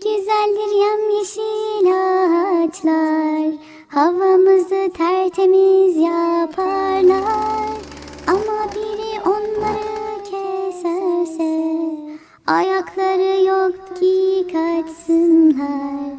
güzeldir yemyeşil ağaçlar, havamızı tertemiz yaparlar. Ama biri onları keserse, ayakları yok ki kaçsınlar.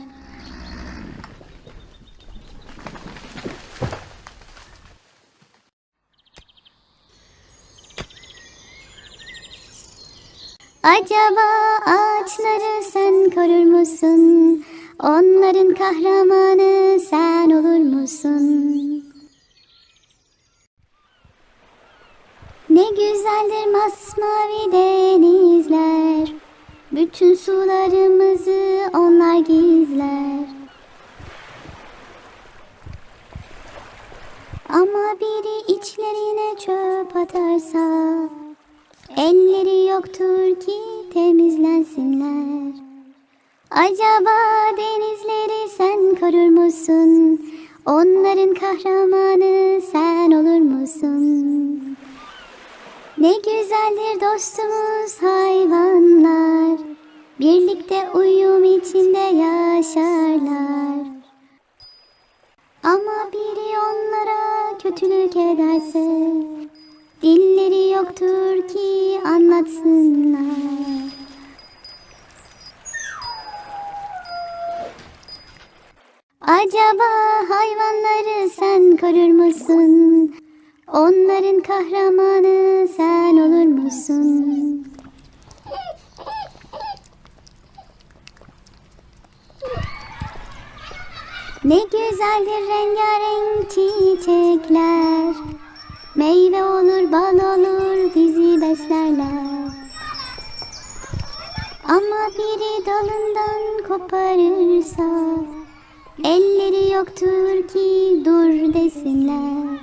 Acaba ağaçları sen korur musun? Onların kahramanı sen olur musun? Ne güzeldir masmavi denizler, bütün sularımızı onlar gizler. Ama biri içlerine çöp atarsa, elleri yoktur ki temizlensinler. Acaba denizleri sen korur musun? Onların kahramanı sen olur musun? Ne güzeldir dostumuz hayvanlar, birlikte uyum içinde yaşarlar. Ama biri onlara kötülük ederse, dilleri yoktur ki anlatsınlar. Acaba hayvanları sen korur musun? Onların kahramanı sen olur musun? Ne güzeldir rengarenk çiçekler, meyve olur, bal olur, bizi beslerler. Ama biri dalından koparırsa, elleri yoktur ki dur desinler.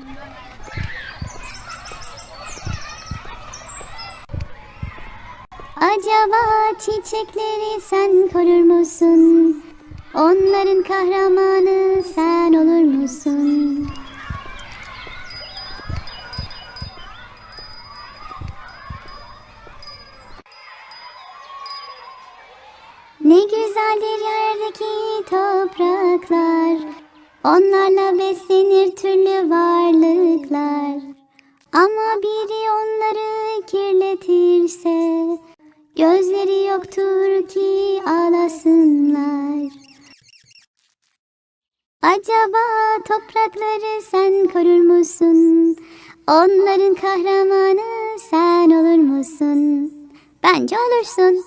Acaba çiçekleri sen korur musun? Onların kahramanı sen olur musun? Ne güzeldir yerdeki topraklar, onlarla beslenir türlü varlıklar. Ama biri onları kirletirse, gözleri yoktur ki ağlasınlar. Acaba toprakları sen korur musun? Onların kahramanı sen olur musun? Bence olursun.